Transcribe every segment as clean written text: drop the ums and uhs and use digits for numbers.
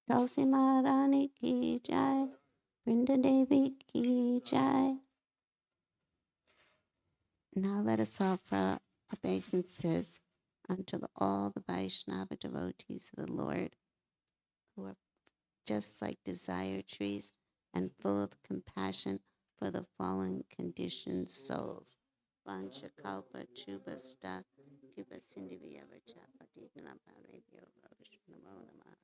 Tulsi Maharani ki jai, Vrinda Devi ki jai. Now let us offer obeisances unto all the Vaishnava devotees of the Lord, who are just like desire trees and full of compassion for the fallen conditioned souls. Vancha kalpa chubasta kipa sindhivya vachapati ganapavebhyo namo namaha.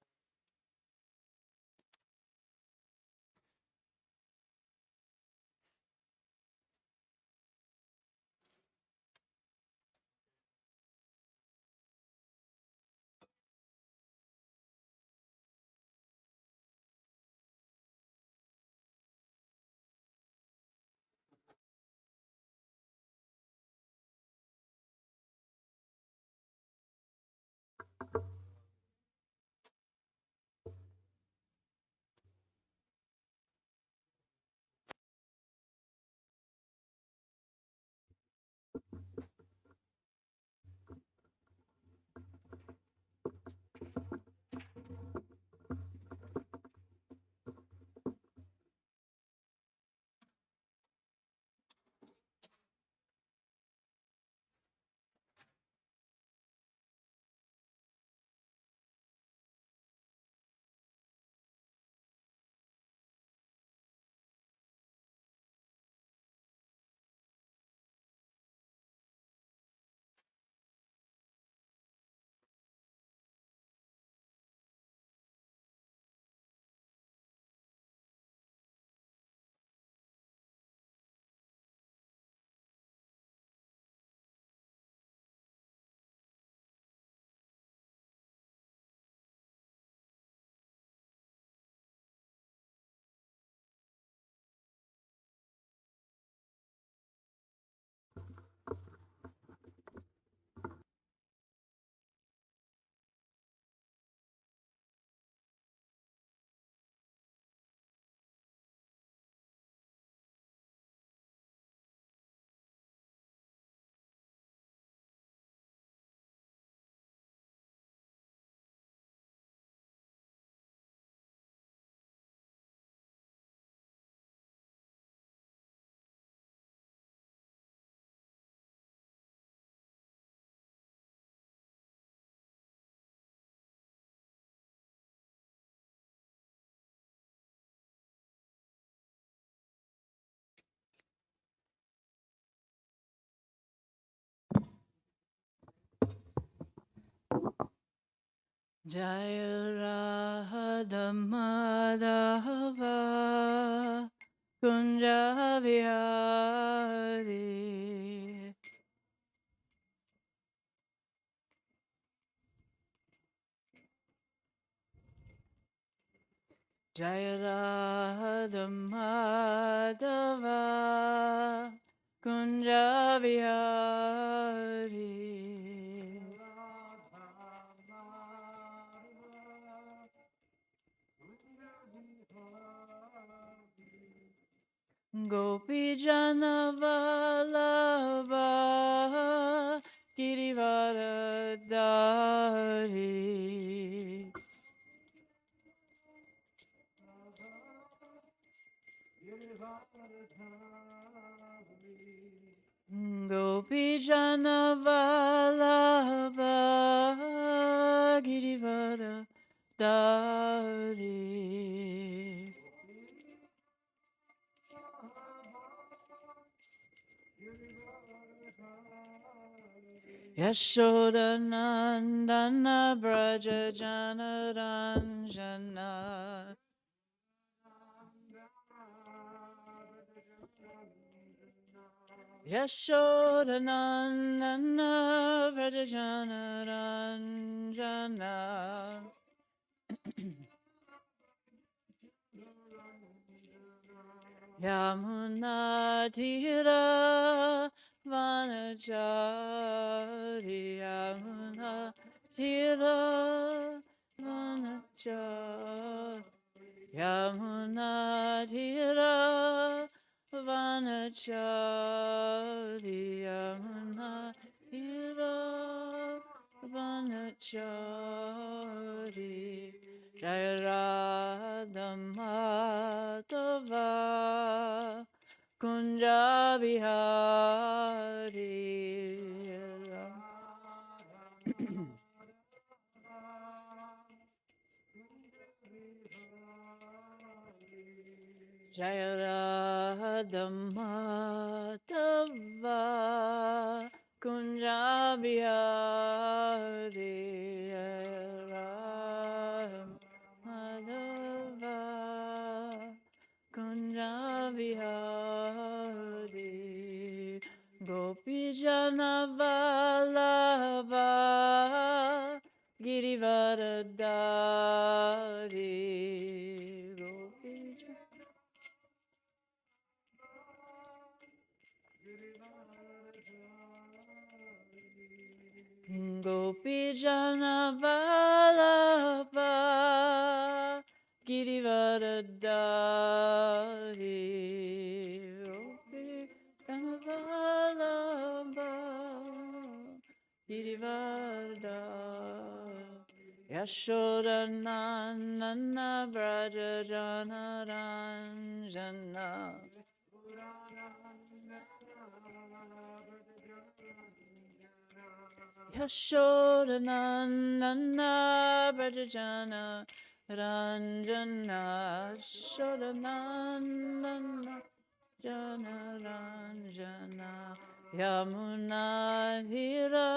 Jaya Radha Madhava Kunja Vihari Jaya Radha Madhava Kunja Vihari Gopi Jana Vallabha Girivardhari Gopi Jana Vallabha Girivardhari Yashoda Nandana Braja Jana Ranjana Yashoda Nandana Braja Jana Ranjana Yamuna Tira Vanachari Yamuna Tira Vanachari Yamuna Tira Vanachari Yamuna Tira Vanachari Jaya Radha Madhava Kunja Bihari Jaya Radha Madhava Kunja Bihari Jaya Radha Madhava Kunja Bihari Gopi Jana Vallabha Girivaradari Gopi Jana Vallabha Girivaradari Gopi Jana Vallabha Girivaradari Yashoda Nana Braja Jana Ranjana Yashoda Nana Brajajana Ranjana Yashoda Nana Jana Ranjana Yamuna Hira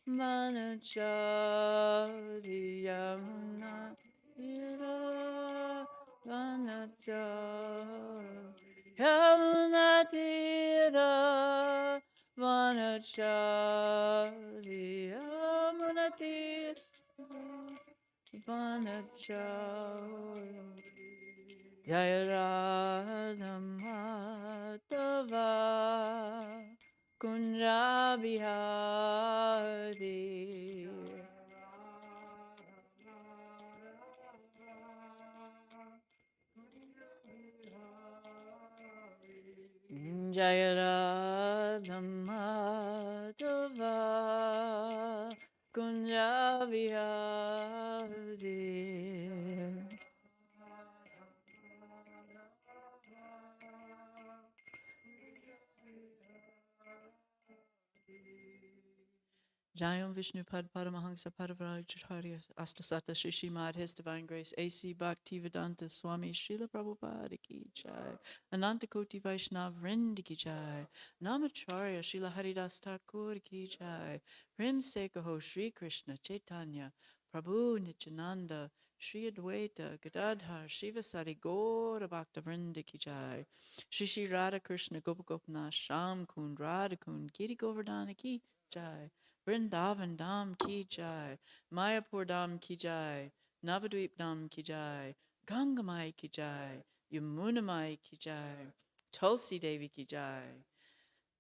Manachari Yamuna Hira Manachari Yamuna Hira Vanachari Yamunati Vanachari Jaya Radha Madhava Kunja Bihari Jaya Radha Madhava Kunja Bihari Jayam Vishnu Pad Paramahansa Padavaracharya Astasata Shishimad, His Divine Grace, A.C. Bhaktivedanta Swami Srila Prabhupada Ki Jai, Ananta Koti Vaishnav Vrind Ki Jai, Namacharya Srila Haridas Thakur Ki Jai, Prim Sekaho Sri Krishna Chaitanya, Prabhu Nityananda, Sri Adwaita, Gadadhar, Shivasari Gaura Bhakta Vrinda Ki Jai, Shri Radha Krishna Gopagopna Sham Kund Radha Kund Giri Govardhana Ki Jai, Vrindavan Dham Ki Jai, Mayapur Dham Ki Jai, Navadvip Dham Ki Jai, Gangamai Ki Jai, Yamunamai Ki Jai, Tulsi Devi Ki Jai,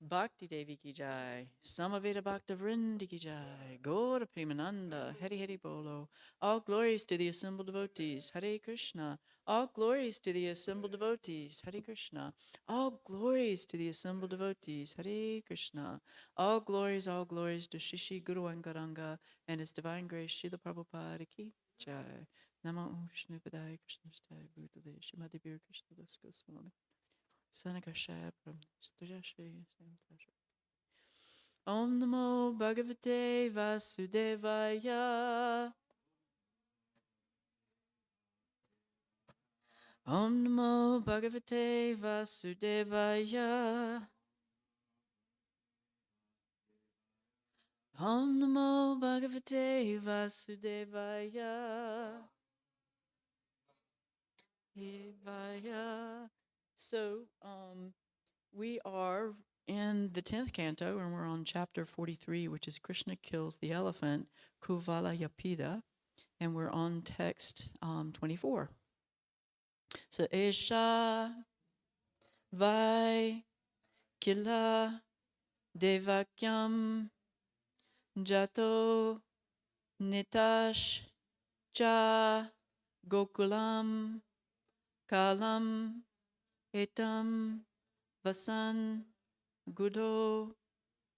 Bhakti Devi Ki Jai, Samaveda Bhakta Vrinda Ki Jai, Gaura Premananda, Hari Hari Bolo. All glories to the assembled devotees, Hare Krishna. All glories to the assembled devotees, Hare Krishna. All glories to the assembled devotees, Hare Krishna. All glories to Shishi Guru Angaranga and His Divine Grace, Srila Prabhupada Ki Jai. Namo Om Vishnu Padaya Krishna Stai Bhutale Shrimati Bir Krishna Das Goswami. Sanakashaya Pram Stajashaya Samtasha. Om Namo Bhagavate Vasudevaya. Om Namo Bhagavate Vasudevaya. Om Namo Bhagavate Vasudevaya. Devaya. So, we are in the 10th canto, and we're on chapter 43, which is Krishna kills the elephant, Kuvalayapida, and we're on text 24. So, Esha Vai Kila Devakyam Jato Nitash Cha Gokulam Kalam Etam Vasan Gudo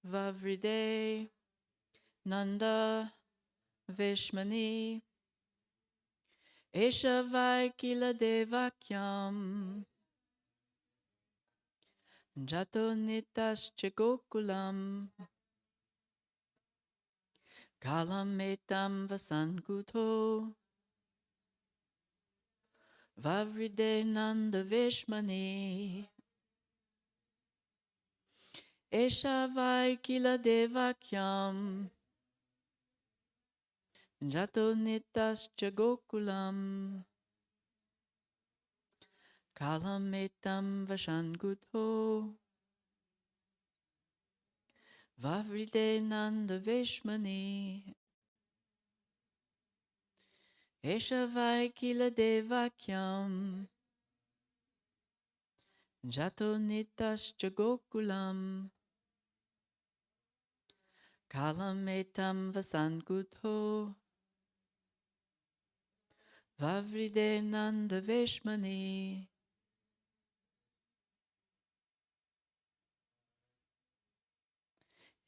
Vavride Nanda Vishmani Esha Vaikila Devakyam Jato Nitas Chagokulam Kalam Etam Vasankuto Vavride Nanda Vishmani Esha Vaikila Devakyam Jato Nitas Chagokulam Kalam Etam Vasankuto Vavride Nanda Vishmani Esha Vaikila Devakyam Jato Nitas Chagokulam Kalam Etam Vasankuto Vavride Nanda Vishmani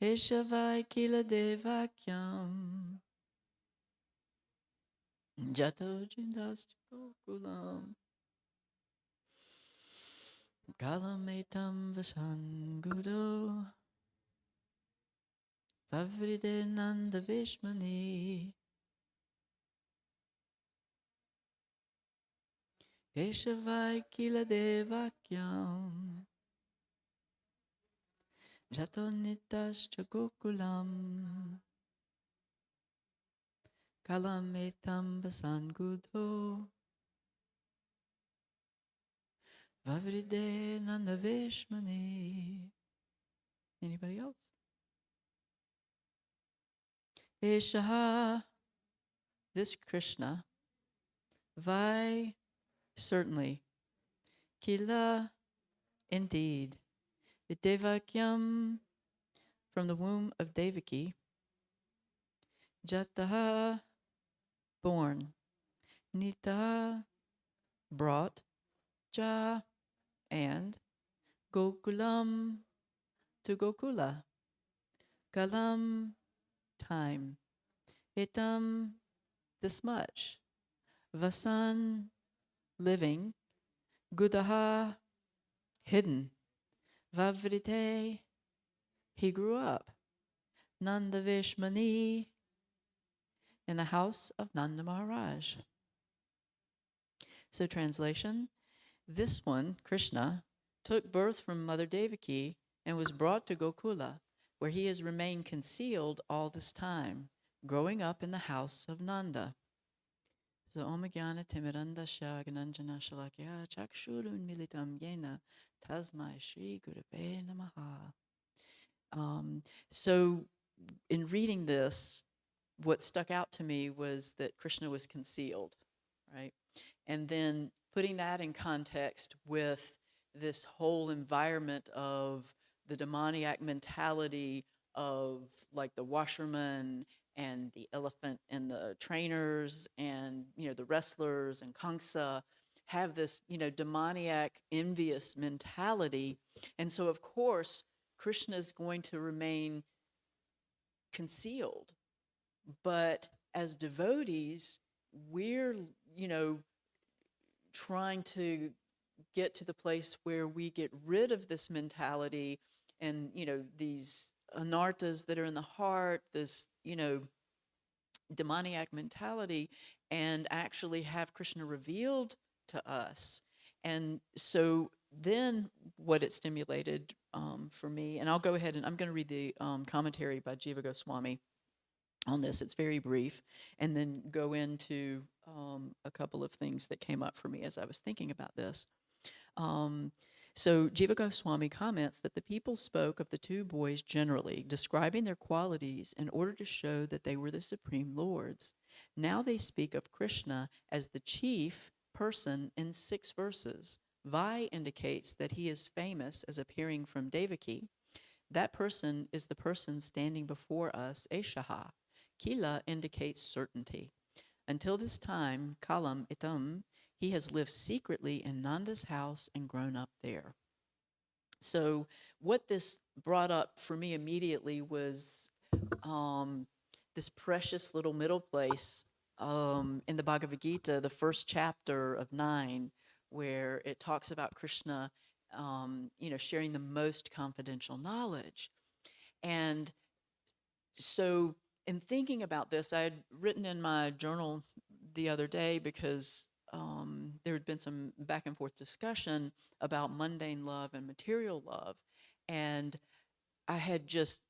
Esha Vaikila Devakyam Jato Nitas Chagokulam Kalam Etam Vasankuto Vavride Nanda Vishmani Esha Vaikila Devakyam Jato Nitas Chagokulam Kalam Etam Vasankuto Vavride Nanda Vishmani. Anybody else? Eshaha, this Krishna, Vai, certainly, Kila, indeed, Devakyam, from the womb of Devaki, Jataha, born, Nita, brought, Ja, and, Gokulam, to Gokula, Kalam, time, Etam, this much, Vasan, living, Gudaha, hidden, Vavrite, he grew up, Nanda Vishmani, in the house of Nanda Maharaj. So translation, this one, Krishna, took birth from Mother Devaki and was brought to Gokula, where he has remained concealed all this time, growing up in the house of Nanda. So Om Jnana Timirandasya Gnanjana Shalakya Chakshurun Militam Yena Tasmai Shri Gurave Namaha. So in reading this, what stuck out to me was that Krishna was concealed, right? And then putting that in context with this whole environment of the demoniac mentality of like the washerman and the elephant and the trainers and, the wrestlers and Kamsa have this, demoniac envious mentality. And so, of course, Krishna is going to remain concealed. But as devotees, we're, trying to get to the place where we get rid of this mentality and, these anartas that are in the heart, this, demoniac mentality, and actually have Krishna revealed to us. And so then what it stimulated for me, and I'll go ahead and I'm going to read the commentary by Jiva Goswami on this. It's very brief, and then go into a couple of things that came up for me as I was thinking about this. So Jiva Goswami comments that the people spoke of the two boys generally, describing their qualities in order to show that they were the supreme lords. Now they speak of Krishna as the chief person in 6 verses. Vai indicates that he is famous as appearing from Devaki. That person is the person standing before us, Eshaha. Kila indicates certainty. Until this time, Kalam Etam, he has lived secretly in Nanda's house and grown up there. So what this brought up for me immediately was this precious little middle place in the Bhagavad Gita, the first chapter of 9, where it talks about Krishna, sharing the most confidential knowledge. And so, in thinking about this, I had written in my journal the other day because there had been some back and forth discussion about mundane love and material love. And I had just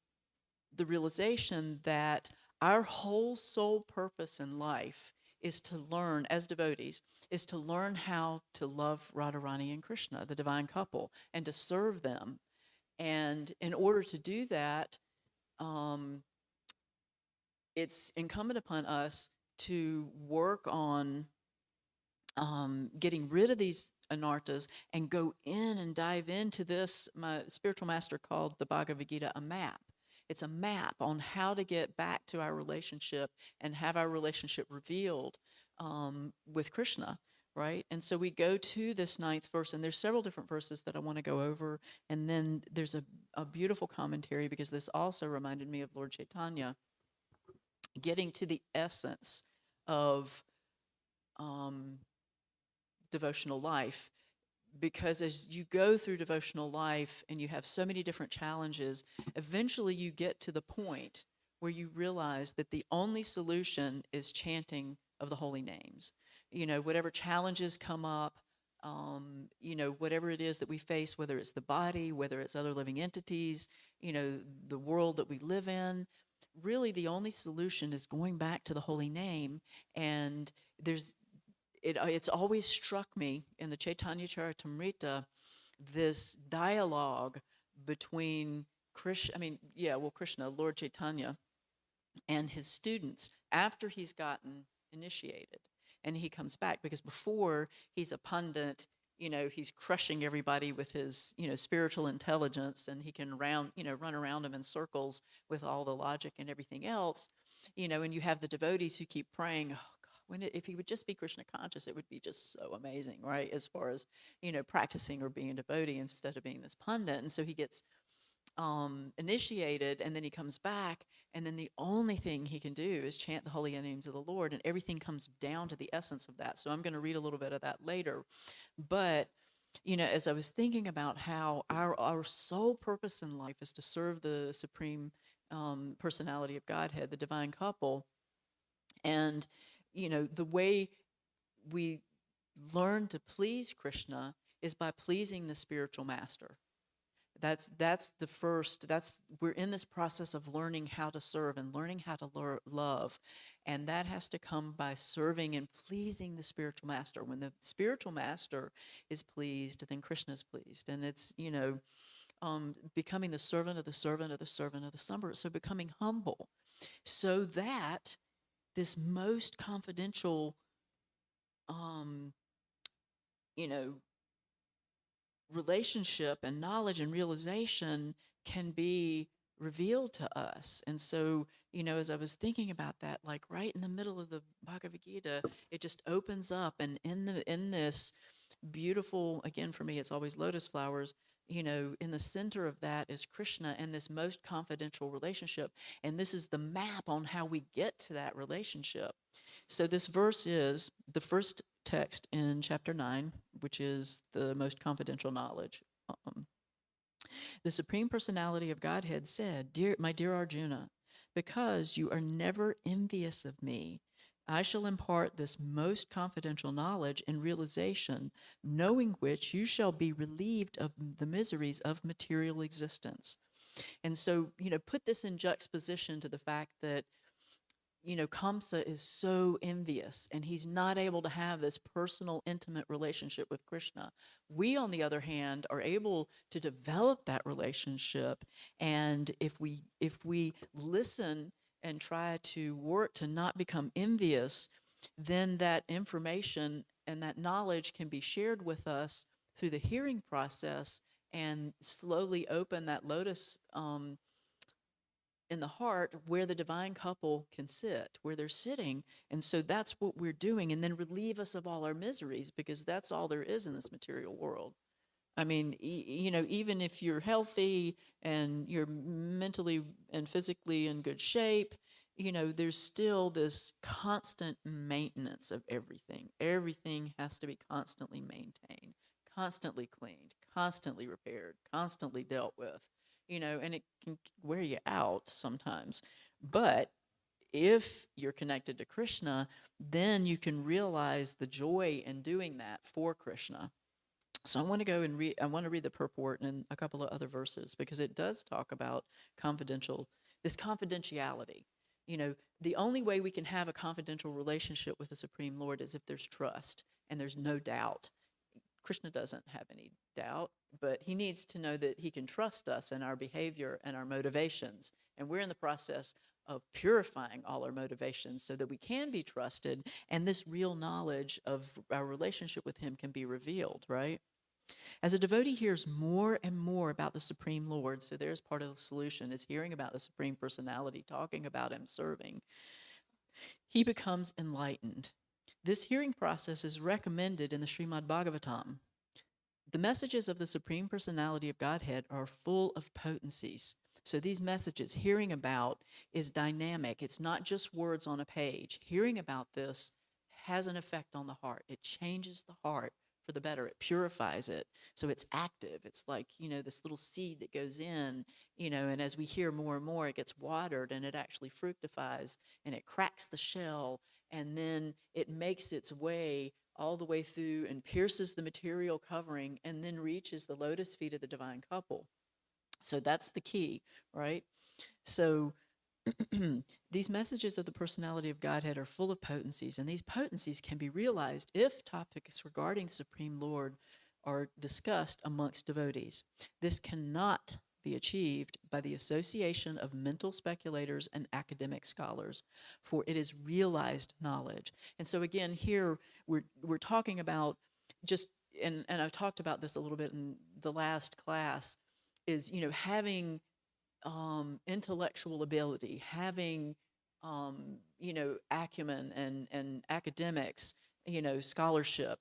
the realization that our whole sole purpose in life is to learn, as devotees, is to learn how to love Radharani and Krishna, the divine couple, and to serve them. And in order to do that, um, it's incumbent upon us to work on getting rid of these anartas and go in and dive into this. My spiritual master called the Bhagavad Gita a map. It's a map on how to get back to our relationship and have our relationship revealed with Krishna, right? And so we go to this 9th verse, and there's several different verses that I want to go over. And then there's a beautiful commentary, because this also reminded me of Lord Chaitanya getting to the essence of um, devotional life. Because as you go through devotional life and you have so many different challenges, eventually you get to the point where you realize that the only solution is chanting of the holy names. Whatever challenges come up, whatever it is that we face, whether it's the body, whether it's other living entities, the world that we live in, really the only solution is going back to the holy name. And it's always struck me in the Chaitanya Charitamrita, this dialogue between Krishna, Lord Chaitanya, and his students after he's gotten initiated. And he comes back, because before he's a pundit, he's crushing everybody with his, spiritual intelligence, and he can run around him in circles with all the logic and everything else, and you have the devotees who keep praying, oh God, if he would just be Krishna conscious, it would be just so amazing, right? As far as, practicing or being a devotee instead of being this pundit. And so he gets initiated, and then he comes back, and then the only thing he can do is chant the holy names of the Lord, and everything comes down to the essence of that. So I'm going to read a little bit of that later. But as I was thinking about how our sole purpose in life is to serve the supreme personality of Godhead, the divine couple, and the way we learn to please Krishna is by pleasing the spiritual master. That's the first. We're in this process of learning how to serve and learning how to love, and that has to come by serving and pleasing the spiritual master. When the spiritual master is pleased, then Krishna is pleased, and it's becoming the servant of the servant of the servant of the servant. So becoming humble, so that this most confidential, um, you know, relationship and knowledge and realization can be revealed to us. And so, as I was thinking about that, like right in the middle of the Bhagavad Gita, it just opens up, and in this beautiful, again, for me, it's always lotus flowers. In the center of that is Krishna and this most confidential relationship. And this is the map on how we get to that relationship. So this verse is the first text in chapter 9, which is the most confidential knowledge. The Supreme Personality of Godhead said, my dear Arjuna, because you are never envious of me, I shall impart this most confidential knowledge and realization, knowing which you shall be relieved of the miseries of material existence. And so, put this in juxtaposition to the fact that Kamsa is so envious, and he's not able to have this personal, intimate relationship with Krishna. We, on the other hand, are able to develop that relationship, and if we listen and try to work to not become envious, then that information and that knowledge can be shared with us through the hearing process, and slowly open that lotus in the heart where the divine couple can sit, where they're sitting. And so that's what we're doing, and then relieve us of all our miseries, because that's all there is in this material world. I mean, even if you're healthy and you're mentally and physically in good shape, there's still this constant maintenance of everything. Everything has to be constantly maintained, constantly cleaned, constantly repaired, constantly dealt with, and it can wear you out sometimes. But if you're connected to Krishna, then you can realize the joy in doing that for Krishna. So I want to go and read. I want to read the purport and a couple of other verses because it does talk about this confidentiality. The only way we can have a confidential relationship with the Supreme Lord is if there's trust and there's no doubt. Krishna doesn't have any doubt, but he needs to know that he can trust us and our behavior and our motivations. And we're in the process of purifying all our motivations so that we can be trusted and this real knowledge of our relationship with him can be revealed, right? As a devotee hears more and more about the Supreme Lord, so there's part of the solution, is hearing about the Supreme Personality, talking about him, serving, he becomes enlightened. This hearing process is recommended in the Srimad Bhagavatam. The messages of the Supreme Personality of Godhead are full of potencies. So these messages, hearing about, is dynamic. It's not just words on a page. Hearing about this has an effect on the heart. It changes the heart for the better. It purifies it. So it's active. It's like, this little seed that goes in, and as we hear more and more, it gets watered and it actually fructifies and it cracks the shell and then it makes its way all the way through and pierces the material covering and then reaches the lotus feet of the divine couple. So that's the key, right? So these messages of the personality of Godhead are full of potencies, and these potencies can be realized if topics regarding the Supreme Lord are discussed amongst devotees. This cannot be achieved by the association of mental speculators and academic scholars, for it is realized knowledge. And so again, here we're talking about just, and I've talked about this a little bit in the last class, is having intellectual ability, having acumen and academics, scholarship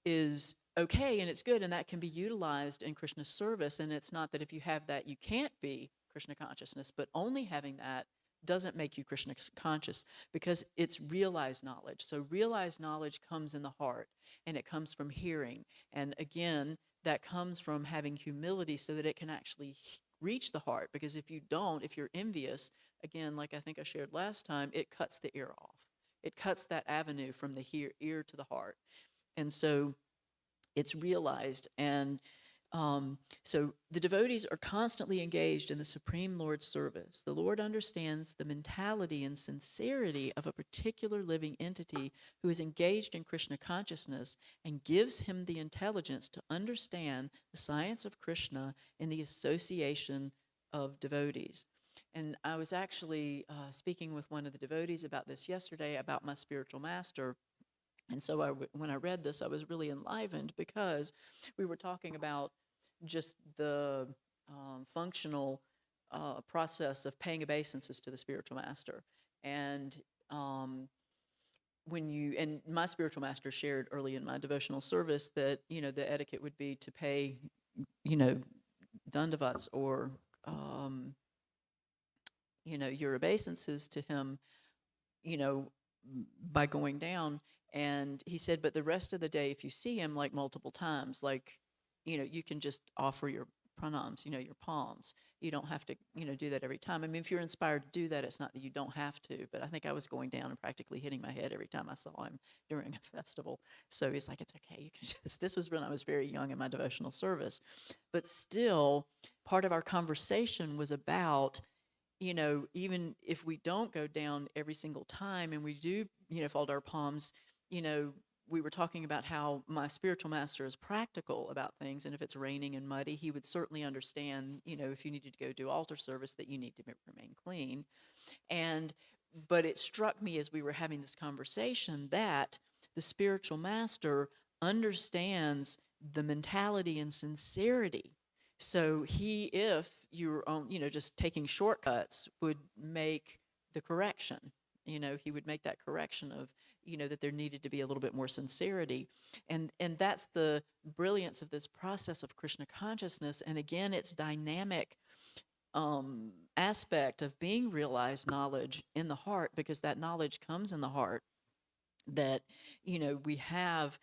is okay and it's good and that can be utilized in Krishna's service. And it's not that if you have that you can't be Krishna consciousness, but only having that doesn't make you Krishna conscious because it's realized knowledge. So realized knowledge comes in the heart and it comes from hearing. And again, that comes from having humility so that it can actually reach the heart. Because if you don't, if you're envious, again, like I think I shared last time, it cuts the ear off. It cuts that avenue from the ear to the heart. And so it's realized. And so the devotees are constantly engaged in the Supreme Lord's service. The Lord understands the mentality and sincerity of a particular living entity who is engaged in Krishna consciousness and gives him the intelligence to understand the science of Krishna in the association of devotees. And I was actually speaking with one of the devotees about this yesterday, about my spiritual master. And so when I read this, I was really enlivened because we were talking about just the functional process of paying obeisances to the spiritual master. And and my spiritual master shared early in my devotional service that, the etiquette would be to pay, dandavats or, your obeisances to him, by going down. And he said, but the rest of the day, if you see him like multiple times, like, you can just offer your pranams, your palms. You don't have to, do that every time. I mean, if you're inspired to do that, it's not that you don't have to, but I think I was going down and practically hitting my head every time I saw him during a festival. So he's like, it's okay. You can just, this was when I was very young in my devotional service. But still, part of our conversation was about, even if we don't go down every single time and we do, fold our palms, we were talking about how my spiritual master is practical about things. And if it's raining and muddy, he would certainly understand, if you needed to go do altar service, that you need to remain clean. But it struck me as we were having this conversation that the spiritual master understands the mentality and sincerity. So if you're just taking shortcuts, would make the correction. He would make that correction of, that there needed to be a little bit more sincerity. And that's the brilliance of this process of Krishna consciousness. And again, it's dynamic. aspect of being realized knowledge in the heart, because that knowledge comes in the heart, that we have,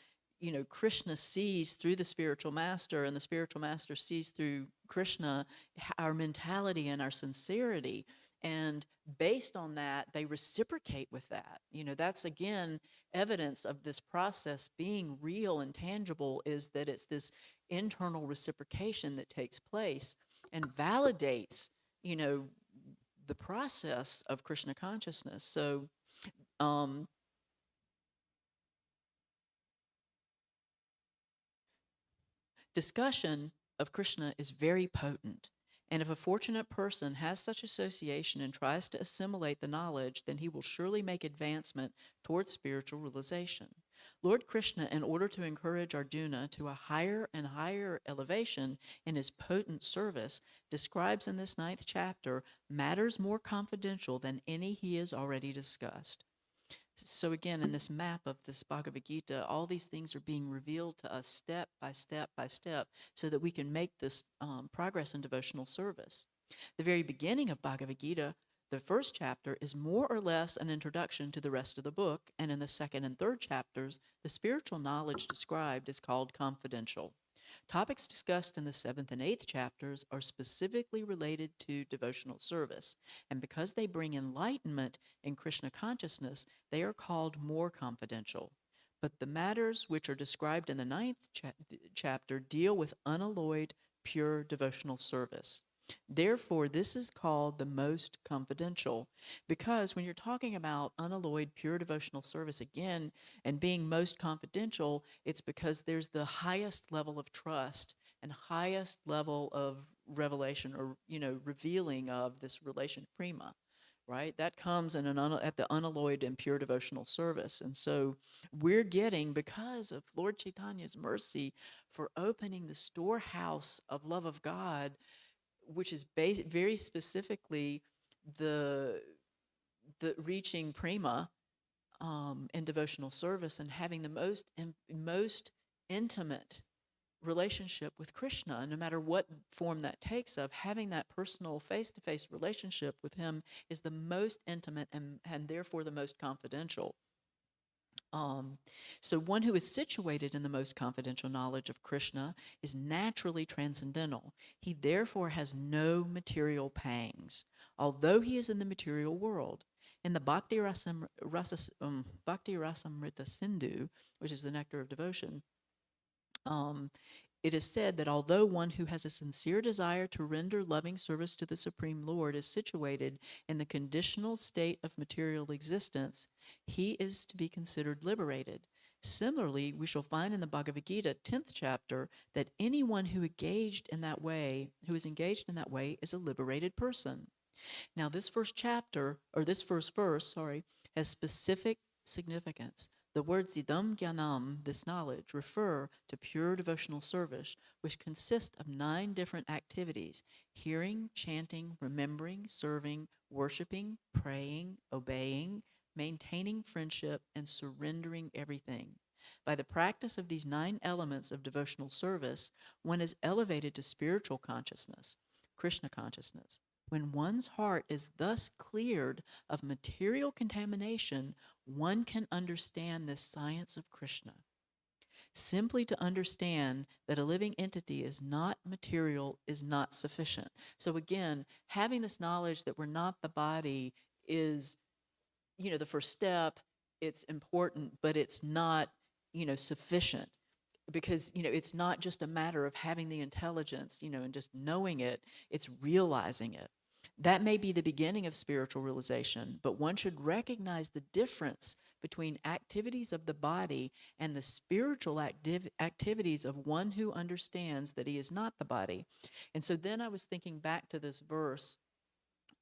Krishna sees through the spiritual master, and the spiritual master sees through Krishna our mentality and our sincerity, and based on that they reciprocate with that. That's again evidence of this process being real and tangible, is that it's this internal reciprocation that takes place and validates you know the process of Krishna consciousness. So um discussion of Krishna is very potent, and if a fortunate person has such association and tries to assimilate the knowledge, then he will surely make advancement towards spiritual realization. Lord Krishna, in order to encourage Arjuna to a higher and higher elevation in his potent service, describes in this 9th chapter matters more confidential than any he has already discussed. So again, in this map of this Bhagavad Gita, all these things are being revealed to us step by step by step, so that we can make this progress in devotional service. The very beginning of Bhagavad Gita, the 1st chapter, is more or less an introduction to the rest of the book, and in the 2nd and 3rd chapters, the spiritual knowledge described is called confidential. Topics discussed in the 7th and 8th chapters are specifically related to devotional service, and because they bring enlightenment in Krishna consciousness, they are called more confidential. But the matters which are described in the 9th chapter deal with unalloyed, pure devotional service. Therefore, this is called the most confidential, because when you're talking about unalloyed, pure devotional service again and being most confidential, it's because there's the highest level of trust and highest level of revelation, or revealing of this relation prima, right? That comes in at the unalloyed and pure devotional service. And so we're getting, because of Lord Chaitanya's mercy for opening the storehouse of love of God, which is very specifically the reaching prima in devotional service, and having the most intimate relationship with Krishna, no matter what form that takes of. Having that personal face-to-face relationship with him is the most intimate, and therefore the most confidential. So one who is situated in the most confidential knowledge of Krishna is naturally transcendental. He therefore has no material pangs, although he is in the material world. In the Bhakti Rasamrita Sindhu, which is the nectar of devotion, it is said that although one who has a sincere desire to render loving service to the Supreme Lord is situated in the conditional state of material existence, he is to be considered liberated. Similarly, we shall find in the Bhagavad Gita, 10th chapter, that anyone who is engaged in that way is a liberated person. Now, this first verse, has specific significance. The words idam gyanam, this knowledge, refer to pure devotional service, which consists of 9 different activities: hearing, chanting, remembering, serving, worshiping, praying, obeying, maintaining friendship, and surrendering everything. By the practice of these 9 elements of devotional service, one is elevated to spiritual consciousness, Krishna consciousness. When one's heart is thus cleared of material contamination, one can understand this science of Krishna. Simply to understand that a living entity is not material is not sufficient. So again, having this knowledge that we're not the body is, the first step. It's important, but it's not, sufficient, because it's not just a matter of having the intelligence, and just knowing it. It's realizing it. That may be the beginning of spiritual realization, but one should recognize the difference between activities of the body and the spiritual activities of one who understands that he is not the body. And so then I was thinking back to this verse,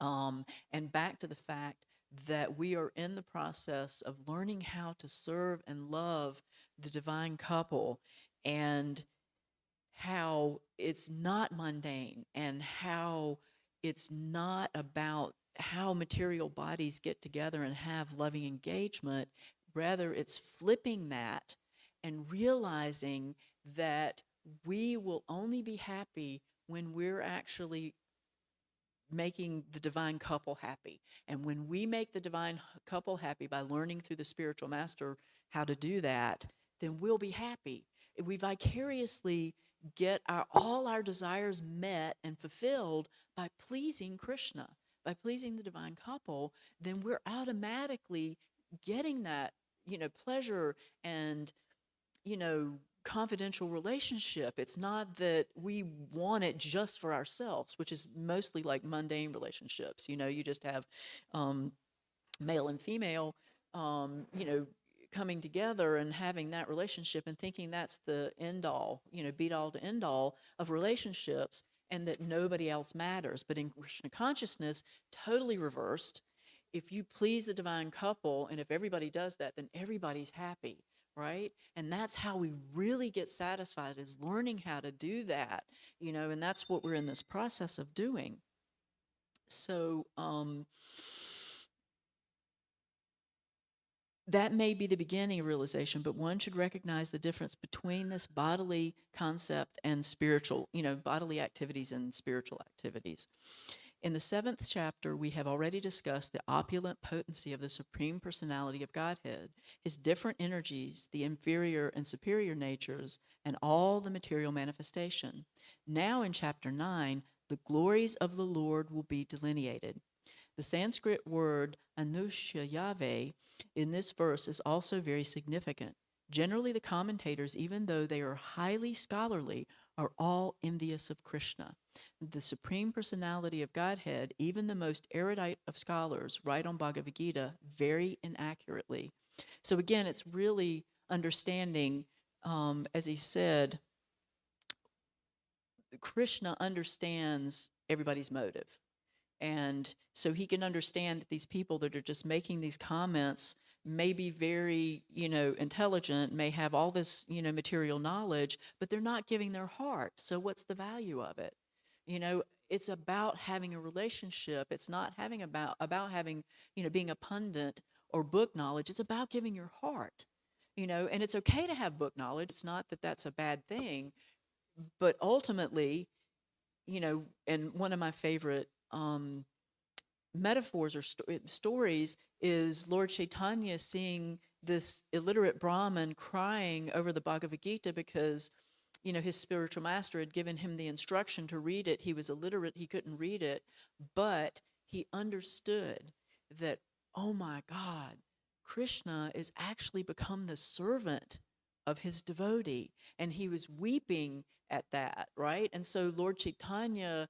and back to the fact that we are in the process of learning how to serve and love the divine couple, and how it's not mundane, and how it's not about how material bodies get together and have loving engagement. Rather, it's flipping that and realizing that we will only be happy when we're actually making the divine couple happy. And when we make the divine couple happy by learning through the spiritual master how to do that, then we'll be happy. If we vicariously get all our desires met and fulfilled by pleasing Krishna, by pleasing the divine couple, then we're automatically getting that, pleasure and, confidential relationship. It's not that we want it just for ourselves, which is mostly like mundane relationships. You just have male and female, coming together and having that relationship and thinking that's the end all, beat all to end all of relationships, and that nobody else matters. But in Krishna consciousness, totally reversed. If you please the divine couple, and if everybody does that, then everybody's happy, right? And that's how we really get satisfied, is learning how to do that, and that's what we're in this process of doing. So, that may be the beginning of realization, but one should recognize the difference between this bodily concept and spiritual, bodily activities and spiritual activities. In the 7th chapter, we have already discussed the opulent potency of the Supreme Personality of Godhead, his different energies, the inferior and superior natures, and all the material manifestation. Now in chapter 9, the glories of the Lord will be delineated. The Sanskrit word anushayave in this verse is also very significant. Generally, the commentators, even though they are highly scholarly, are all envious of Krishna. The Supreme Personality of Godhead, even the most erudite of scholars, write on Bhagavad Gita very inaccurately. So again, it's really understanding, as he said, Krishna understands everybody's motive. And so he can understand that these people that are just making these comments may be very, intelligent, may have all this, material knowledge, but they're not giving their heart. So what's the value of it? It's about having a relationship. It's not about having, being a pundit or book knowledge. It's about giving your heart, and it's okay to have book knowledge. It's not that that's a bad thing, but ultimately, and one of my favorite metaphors or stories is Lord Chaitanya seeing this illiterate Brahmin crying over the Bhagavad Gita because, his spiritual master had given him the instruction to read it. He was illiterate, he couldn't read it, but he understood that, oh my God, Krishna is actually become the servant of his devotee. And he was weeping at that, right? And so Lord Chaitanya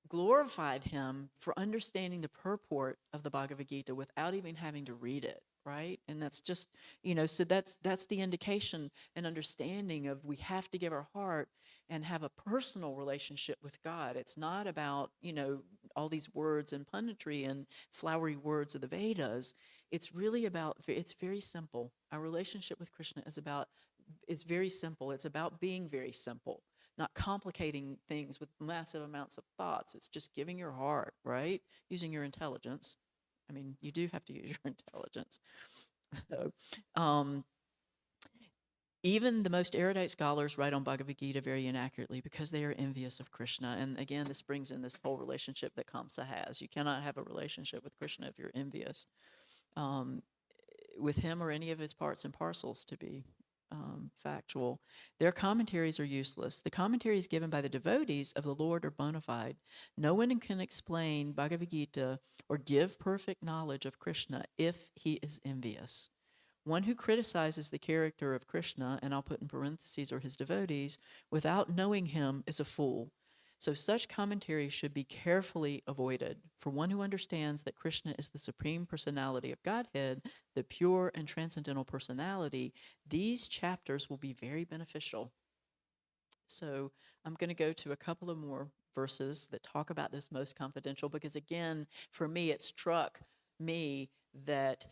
glorified him for understanding the purport of the Bhagavad Gita without even having to read it, right? And that's just, so that's the indication and understanding of we have to give our heart and have a personal relationship with God. It's not about, all these words and punditry and flowery words of the Vedas. It's really about, it's very simple. Our relationship with Krishna is very simple. It's about being very simple, not complicating things with massive amounts of thoughts. It's just giving your heart, right? Using your intelligence. I mean, you do have to use your intelligence. So, even the most erudite scholars write on Bhagavad Gita very inaccurately because they are envious of Krishna. And again, this brings in this whole relationship that Kamsa has. You cannot have a relationship with Krishna if you're envious with him or any of his parts and parcels, to be factual. Their commentaries are useless. The commentaries given by the devotees of the Lord are bona fide. No one can explain Bhagavad Gita or give perfect knowledge of Krishna if he is envious. One who criticizes the character of Krishna, and I'll put in parentheses, or his devotees, without knowing him is a fool. So such commentaries should be carefully avoided. For one who understands that Krishna is the Supreme Personality of Godhead, the pure and transcendental personality, these chapters will be very beneficial. So I'm going to go to a couple of more verses that talk about this most confidential, because again, for me, it struck me that,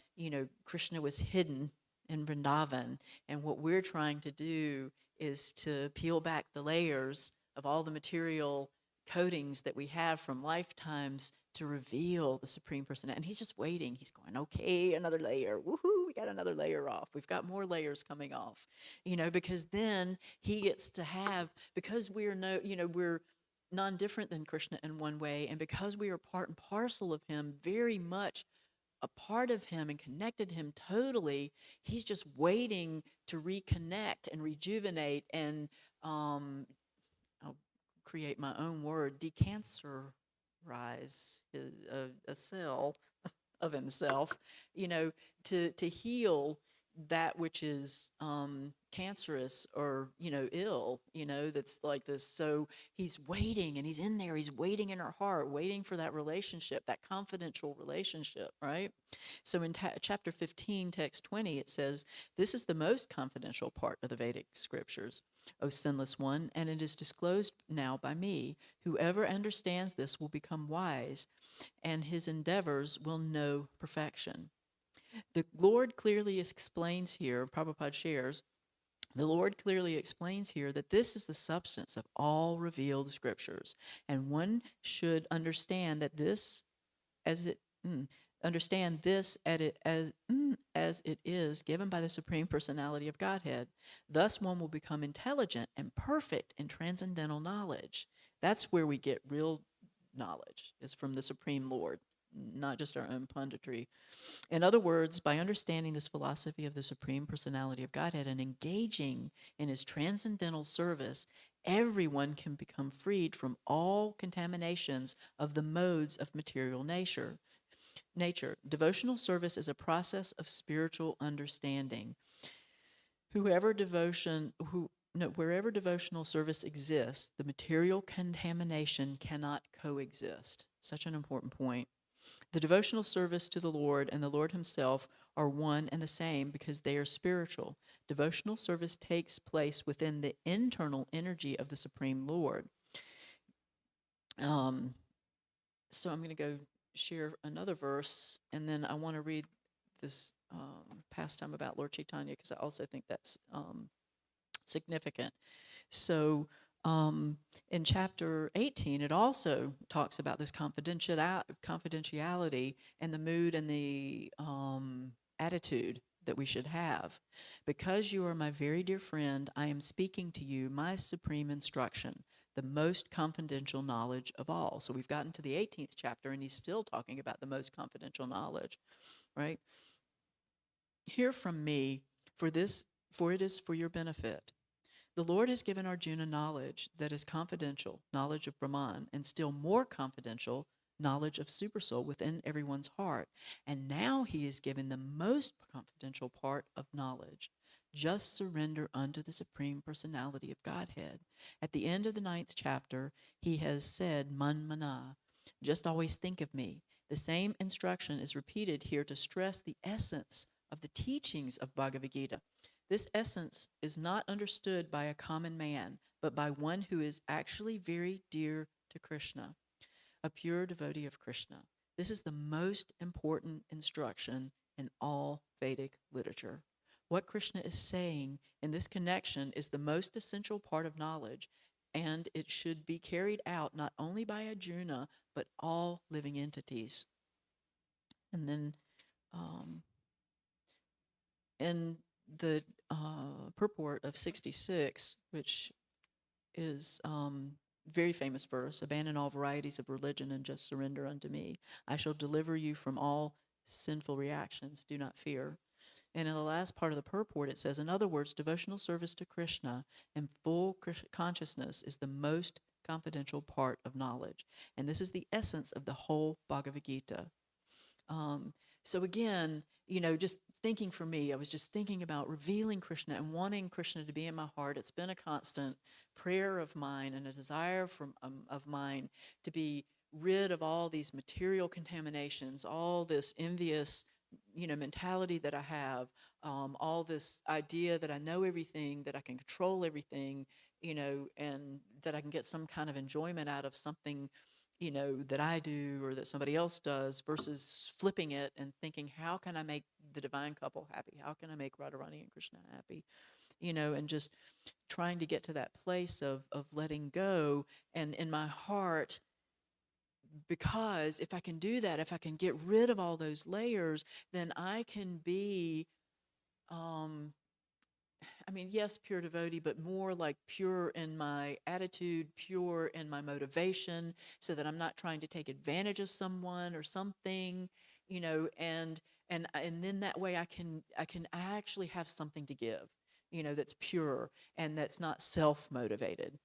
Krishna was hidden in Vrindavan, and what we're trying to do is to peel back the layers of all the material coatings that we have from lifetimes to reveal the Supreme Personality. And he's just waiting. He's going, okay, another layer. Woohoo, we got another layer off. We've got more layers coming off, because then he gets to have, because we're non-different than Krishna in one way, and because we are part and parcel of him, very much a part of him and connected him totally, he's just waiting to reconnect and rejuvenate and I'll create my own word, decancerize a cell of himself, you know, to heal that which is cancerous or, you know, ill, you know, that's like this. So he's waiting, and he's in there, he's waiting in her heart, waiting for that relationship, that confidential relationship, right? So in chapter 15, text 20, it says, "This is the most confidential part of the Vedic scriptures, O sinless one, and it is disclosed now by me. Whoever understands this will become wise, and his endeavors will know perfection." The Lord clearly explains here, Prabhupada shares, the Lord clearly explains here that this is the substance of all revealed scriptures, and one should understand that this as it understand this as it is given by the Supreme Personality of Godhead. Thus, one will become intelligent and perfect in transcendental knowledge. That's where we get real knowledge. It's from the Supreme Lord, not just our own punditry. In other words, by understanding this philosophy of the Supreme Personality of Godhead and engaging in his transcendental service, everyone can become freed from all contaminations of the modes of material nature. Devotional service is a process of spiritual understanding. Wherever devotional service exists, the material contamination cannot coexist. Such an important point. The devotional service to the Lord and the Lord himself are one and the same because they are spiritual. Devotional service takes place within the internal energy of the Supreme Lord. So I'm going to go share another verse, and then I want to read this pastime about Lord Chaitanya because I also think that's significant. So in chapter 18, it also talks about this confidentiality and the mood and the attitude that we should have. Because you are my very dear friend, I am speaking to you my supreme instruction, the most confidential knowledge of all. So we've gotten to the 18th chapter, and he's still talking about the most confidential knowledge, right? Hear from me, for it is for your benefit. The Lord has given Arjuna knowledge that is confidential, knowledge of Brahman, and still more confidential, knowledge of Supersoul within everyone's heart. And now he is given the most confidential part of knowledge. Just surrender unto the Supreme Personality of Godhead. At the end of the 9th chapter, he has said, Man mana, just always think of me. The same instruction is repeated here to stress the essence of the teachings of Bhagavad Gita. This essence is not understood by a common man, but by one who is actually very dear to Krishna, a pure devotee of Krishna. This is the most important instruction in all Vedic literature. What Krishna is saying in this connection is the most essential part of knowledge, and it should be carried out not only by Arjuna, but all living entities. And then in the purport of 66, which is very famous verse, abandon all varieties of religion and just surrender unto me. I shall deliver you from all sinful reactions. Do not fear. And in the last part of the purport, it says, in other words, devotional service to Krishna and full consciousness is the most confidential part of knowledge. And this is the essence of the whole Bhagavad Gita. So again, you know, just thinking for me, I was just thinking about revealing Krishna and wanting Krishna to be in my heart. It's been a constant prayer of mine and a desire of mine to be rid of all these material contaminations, all this envious, you know, mentality that I have, all this idea that I know everything, that I can control everything, you know, and that I can get some kind of enjoyment out of something, you know, that I do or that somebody else does, versus flipping it and thinking, how can I make the divine couple happy? How can I make Radharani and Krishna happy? You know, and just trying to get to that place of letting go. And in my heart, because if I can do that, if I can get rid of all those layers, then I can be, mean, yes, pure devotee, but more like pure in my attitude, pure in my motivation, so that I'm not trying to take advantage of someone or something, and then that way I actually have something to give, that's pure and that's not self-motivated.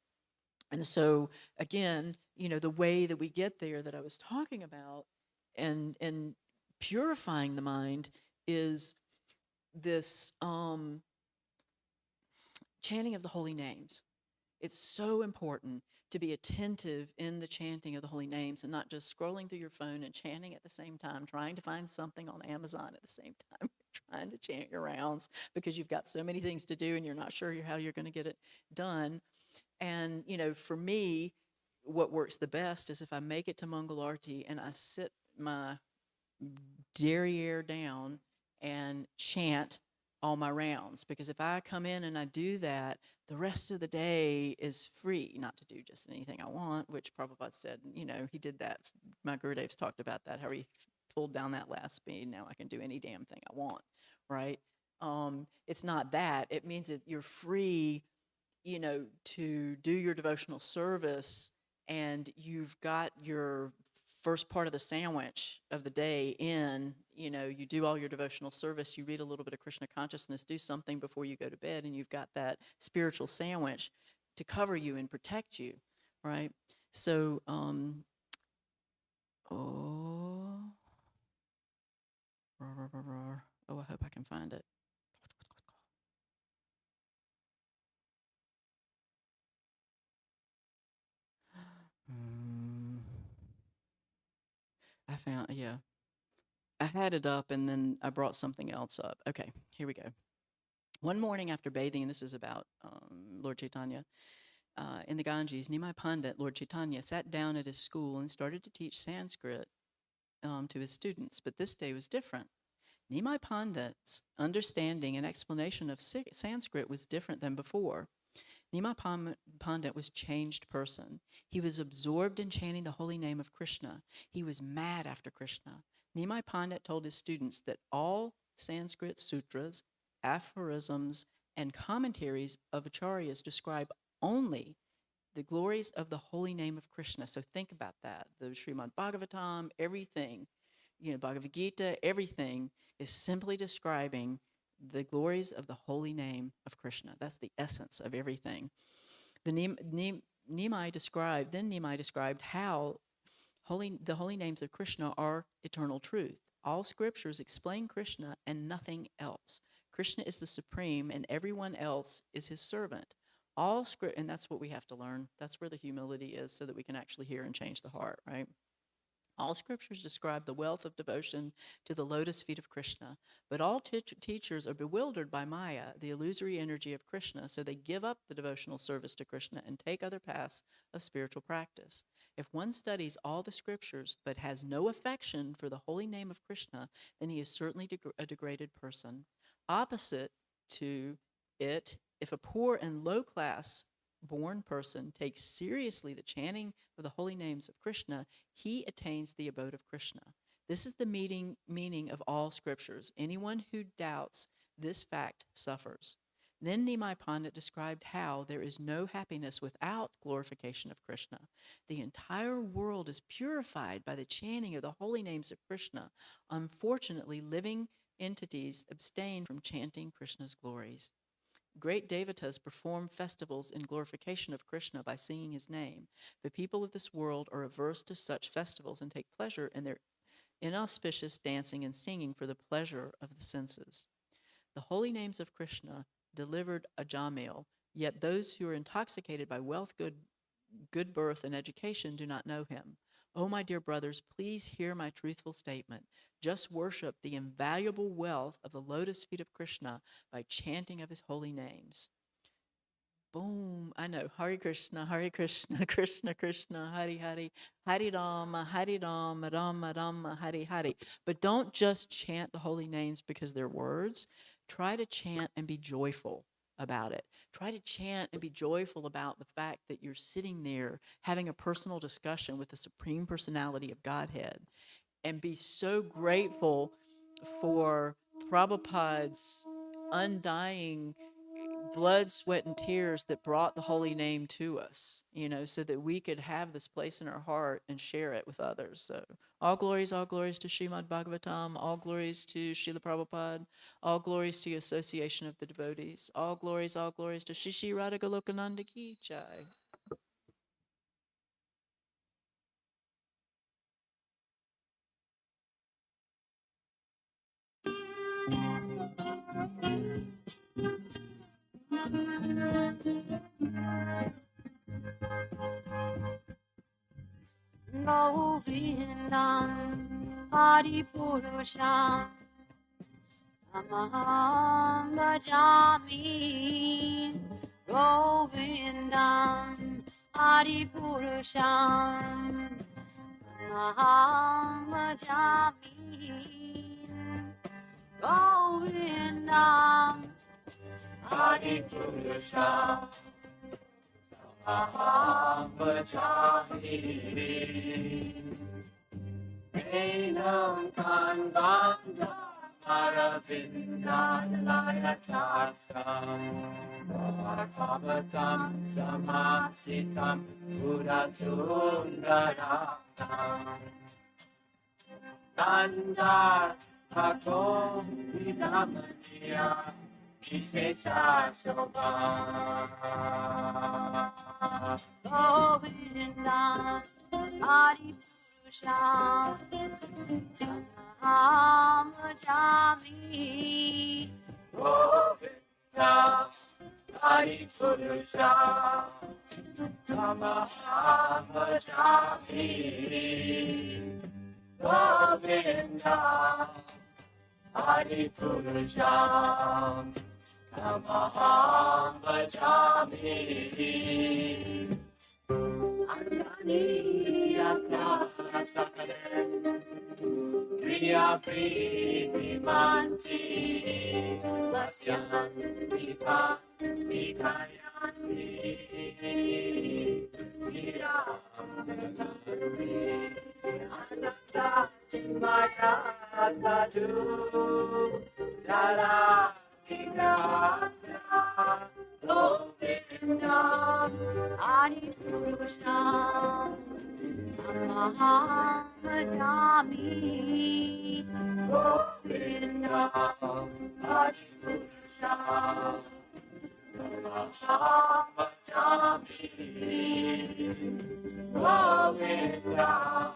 And so again, the way that we get there that I was talking about, and purifying the mind, is this chanting of the holy names. It's so important to be attentive in the chanting of the holy names and not just scrolling through your phone and chanting at the same time, trying to find something on Amazon at the same time, trying to chant your rounds because you've got so many things to do and you're not sure how you're going to get it done. And, for me, what works the best is if I make it to Mangalarti and I sit my derriere down and chant all my rounds. Because if I come in and I do that, the rest of the day is free, not to do just anything I want, which Prabhupada said, he did that. My Gurudev's talked about that, how he pulled down that last speed. Now I can do any damn thing I want, right? It's not that. It means that you're free, to do your devotional service, and you've got your first part of the sandwich of the day in, you do all your devotional service, you read a little bit of Krishna consciousness, do something before you go to bed, and you've got that spiritual sandwich to cover you and protect you, right? So, oh, I hope I can find it. Mm, I found, yeah. I had it up and then I brought something else up. Okay, here we go. One morning after bathing, and this is about Lord Chaitanya, in the Ganges, Nimai Pandit, Lord Chaitanya, sat down at his school and started to teach Sanskrit to his students. But this day was different. Nimai Pandit's understanding and explanation of Sanskrit was different than before. Nimai Pandit was changed person. He was absorbed in chanting the holy name of Krishna. He was mad after Krishna. Nimai Pandit told his students that all Sanskrit sutras, aphorisms, and commentaries of acharyas describe only the glories of the holy name of Krishna. So think about that. The Srimad Bhagavatam, everything, Bhagavad Gita, everything is simply describing the glories of the holy name of Krishna. That's the essence of everything. Nimai described how the holy names of Krishna are eternal truth. All scriptures explain Krishna and nothing else. Krishna is the supreme and everyone else is his servant. And that's what we have to learn. That's where the humility is, so that we can actually hear and change the heart, right? All scriptures describe the wealth of devotion to the lotus feet of Krishna, but all teachers are bewildered by Maya, the illusory energy of Krishna, so they give up the devotional service to Krishna and take other paths of spiritual practice. If one studies all the scriptures but has no affection for the holy name of Krishna, then he is certainly a degraded person. Opposite to it, if a poor and low class born person takes seriously the chanting of the holy names of Krishna, he attains the abode of Krishna. This is the meaning of all scriptures. Anyone who doubts this fact suffers. Then Nimai Pandit described how there is no happiness without glorification of Krishna. The entire world is purified by the chanting of the holy names of Krishna. Unfortunately, living entities abstain from chanting Krishna's glories. Great devatas perform festivals in glorification of Krishna by singing his name. The people of this world are averse to such festivals and take pleasure in their inauspicious dancing and singing for the pleasure of the senses. The holy names of Krishna delivered Ajamil, yet those who are intoxicated by wealth, good birth, and education do not know him. Oh, my dear brothers, please hear my truthful statement. Just worship the invaluable wealth of the lotus feet of Krishna by chanting of his holy names. Boom. I know. Hare Krishna, Krishna Krishna, Hare Hare, Hare Rama, Rama Rama, Hare Hare. But don't just chant the holy names because they're words. Try to chant and be joyful about it. Try to chant and be joyful about the fact that you're sitting there having a personal discussion with the Supreme Personality of Godhead, and be so grateful for Prabhupada's undying blood, sweat, and tears that brought the holy name to us, you know, so that we could have this place in our heart and share it with others. So all glories to Srimad Bhagavatam, all glories to Srila Prabhupada, all glories to the Association of the Devotees, all glories to Shishi Radha Golokananda Ki Jai. Govindam Adipurusham Tamaham Bhajami Govindam Adipurusham Tamaham Bhajami Govindam Adipurusham Tamaham Bhajami Enam Kanvanda Aravindalayatatam Bhagavatam Samasitam Purasundaram Tandar Takom Vidamaniya Vishesha Shobha Govindam Adipurusham Tamaham Bhajami Govindam Adipurusham Tamaham Bhajami Govindam Adipurusham Tamaham Bhajami Anganiyasya Sakalen Priya Priti Manti Vasyanti Vikayanti Viramantanti Ananda Chinmaya Sadhu Jala Vigrasya Govindam Adipurusham Tamaham Bhajami Govindam Adipurusham Tamaham Bhajami Govindam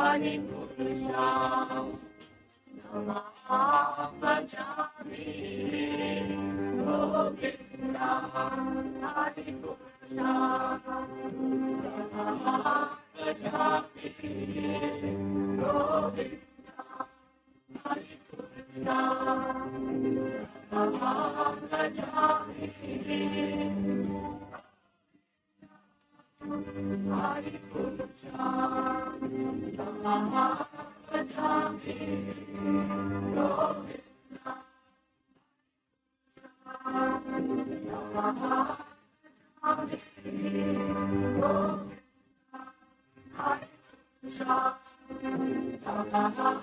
Adipurusham Tamaham Bhajami Govindam Adipurusham Tamaham Bhajami Govindam Adipurusham Tamaham Bhajami Adipurusham Tamaham Bhajami Govindam Tamaham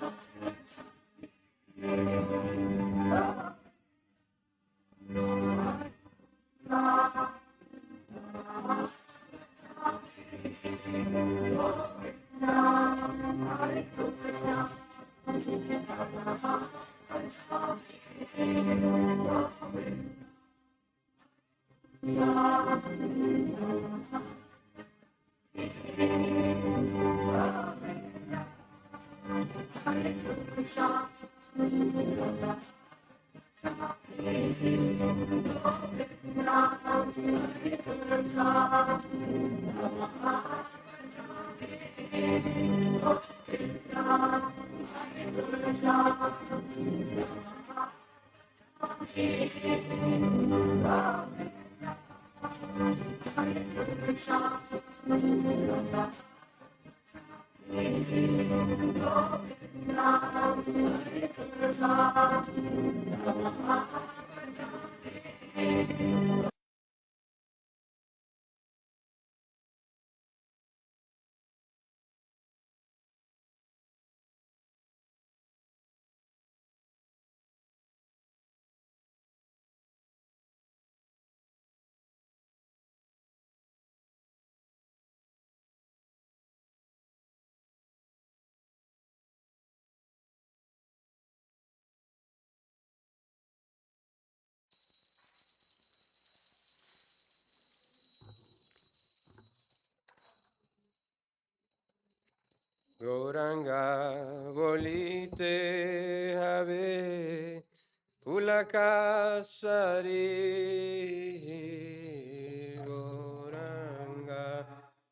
Goranga volite have Pulakasari Goranga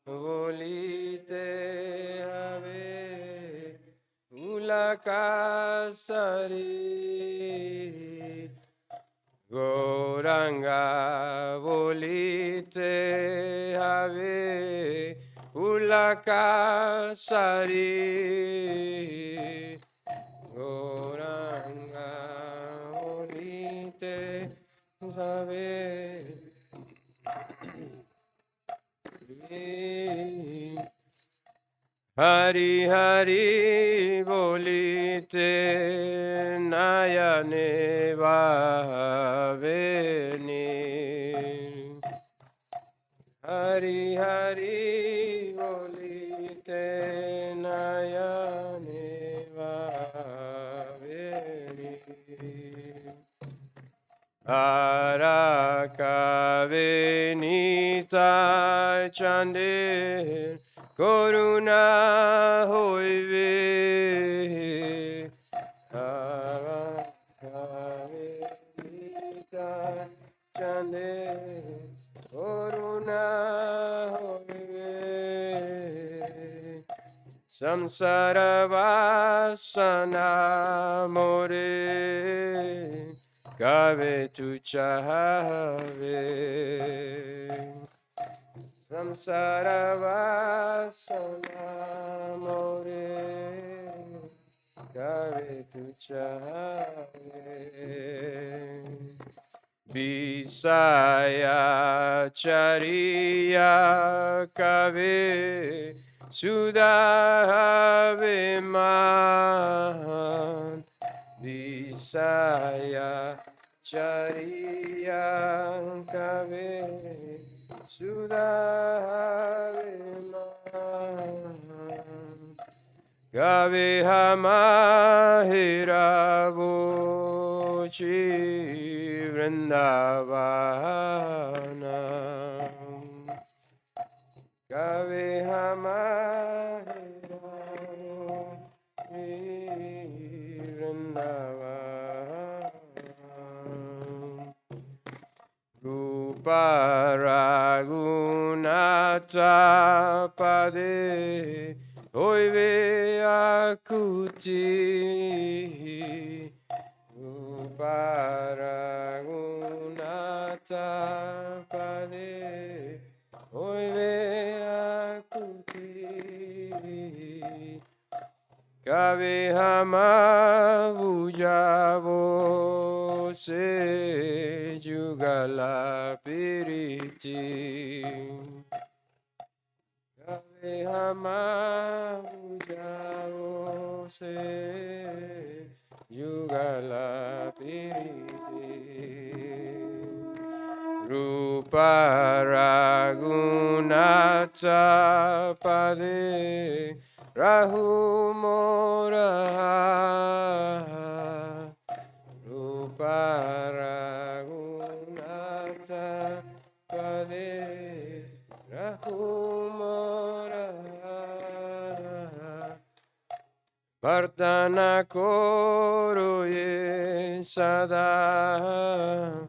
volite have Pulakasari Goranga volite have Pulakasari Goranga volite have Hari Hari bolite nayane vaveni Hari Hari bolite nayane vaveni Arakavenita chande Koruna hoive Arakavenita chande Koruna hoive Samsara vasana more Kave tu chahave Samsara vasana more Kave tu chahave Bisaya chariya kave Sudhave man Visaya chariya kave Sudhave man Kave hamahira vochi vrindavana Kave hamahira vochi vrindavana Rupa ragunata pade Oive akuti Uparagunata pade Oive akuti Kave hama bujavo se jugala piriti Kave hama bujavo se jugala piriti Rupa ragunata pade Rahu mora Rupa ragunata pade Rahu mora Vartana koro ye sada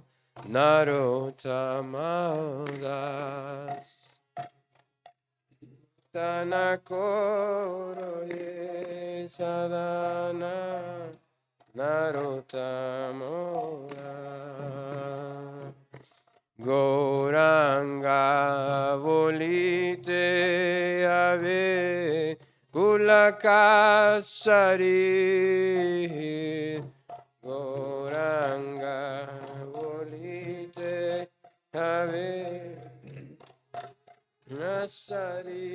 Narotamadas Tana koro ye sadana Narotamoda Goranga volite ave Pulakasari Goranga volite ave Nasari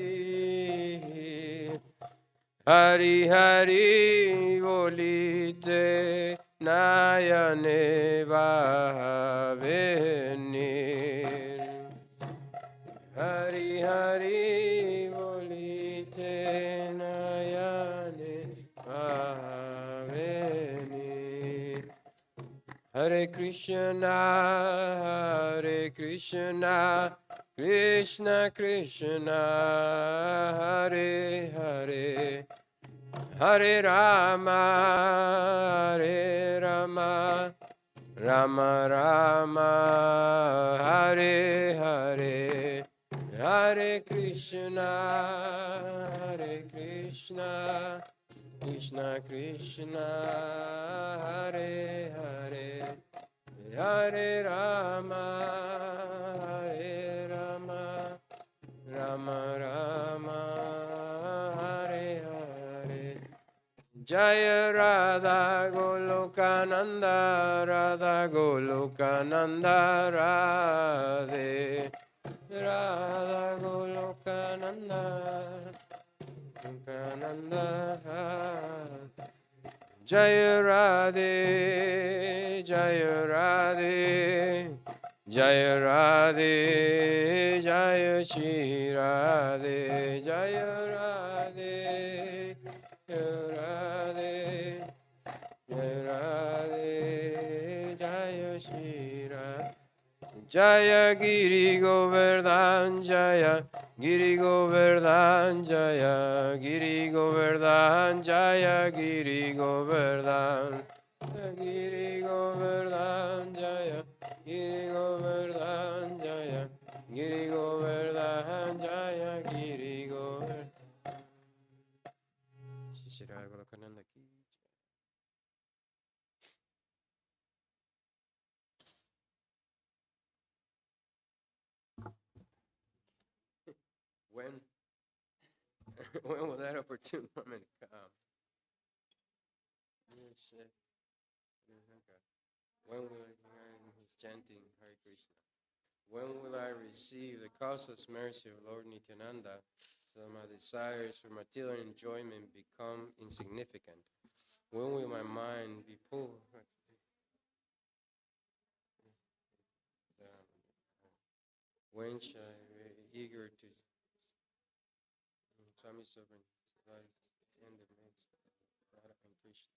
Hari Hari volite nayane vavenir Hari Hari volite nayane vavenir Hare Krishna Krishna Krishna Hare Hare Hare Rama, Hare Rama, Rama Rama, Hare Hare, Hare Krishna, Hare Krishna, Krishna Krishna, Hare Hare, Hare Rama, Hare Rama, Rama Rama, Hare Hare. Jaya Radha Golokananda, Radha Golokananda, Radhe Radha Golokananda, Golokananda. Jaya Radhe, Jaya Radhe, Jaya Radhe, Jaya Shri Radhe, Jaya Radhe, Jaya Radhe, Jaya Radhe, Jaya Shri Radhe. Jaya Giri Govardhan Jaya Giri Govardhan Jaya Giri Govardhan Jaya Giri Govardhan Giri Govardhan Jaya Giri Govardhan Jaya Giri Govardhan Jaya Giri Govardhan. Shishira Golokananda ki. When when will that opportune moment come? Yes, okay. When will he's chanting Hare Krishna? When will I receive the causeless mercy of Lord Nityananda so that my desires for material enjoyment become insignificant? When will my mind be pulled? When shall I be eager to Swami Sovereign end of Radha and Krishna?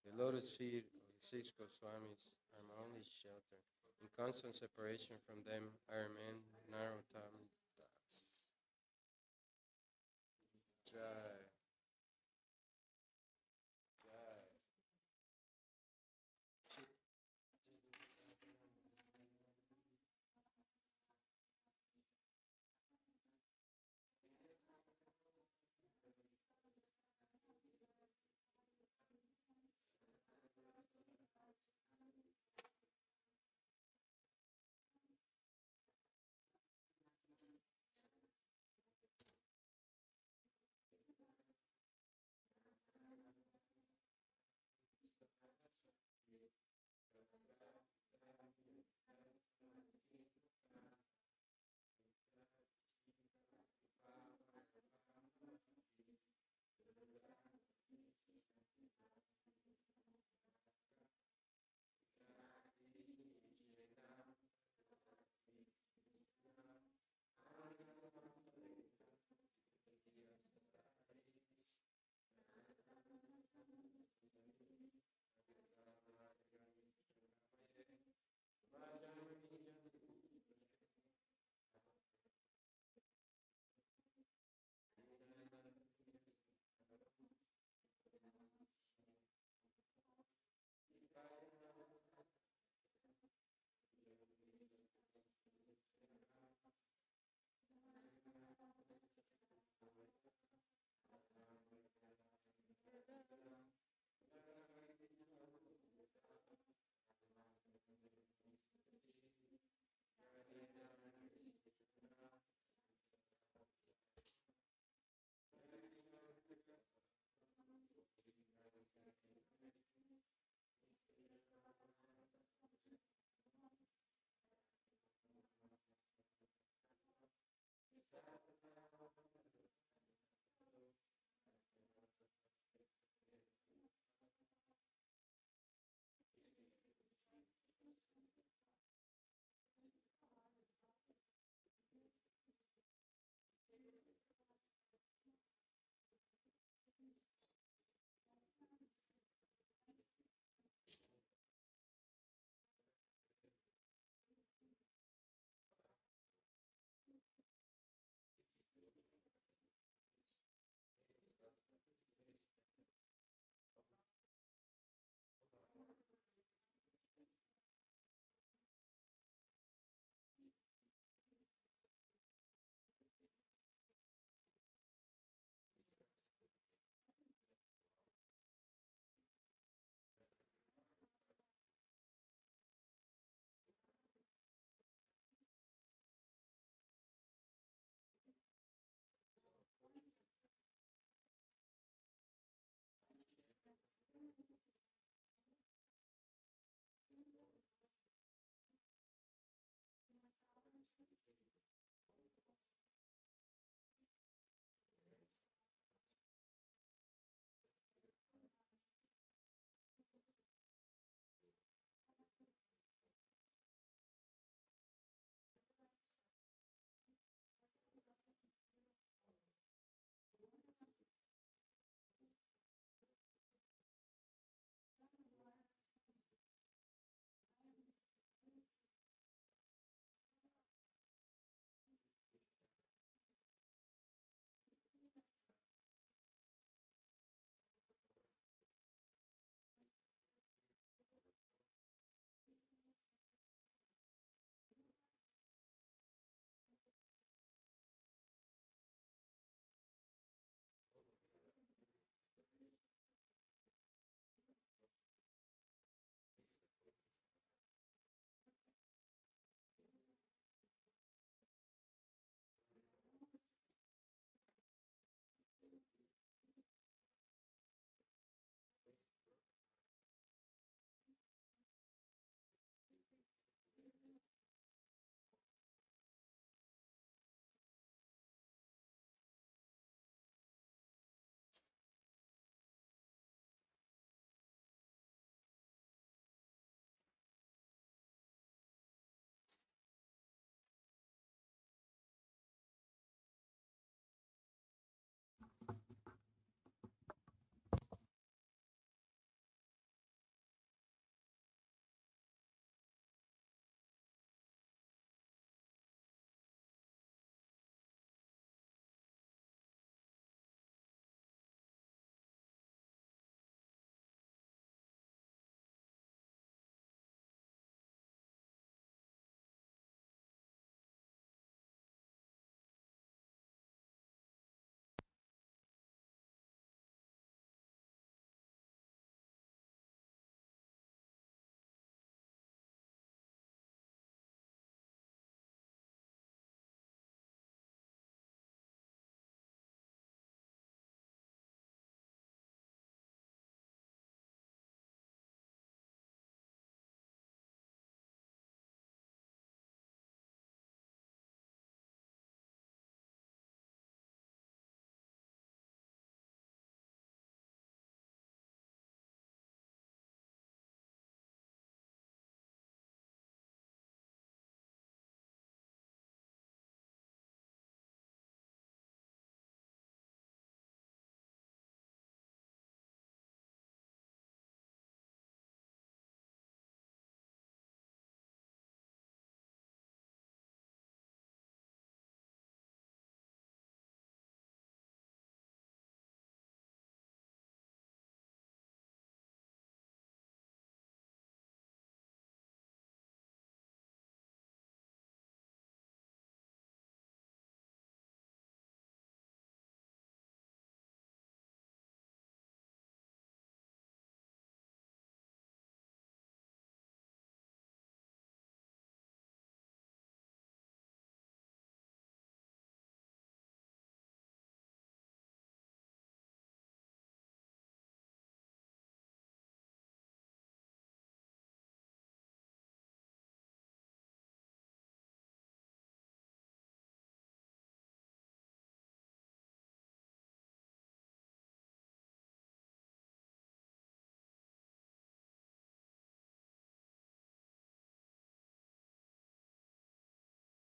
The lotus feet of the six Goswamis are my only shelter. In constant separation from them, I remain Narottam Das. Jai.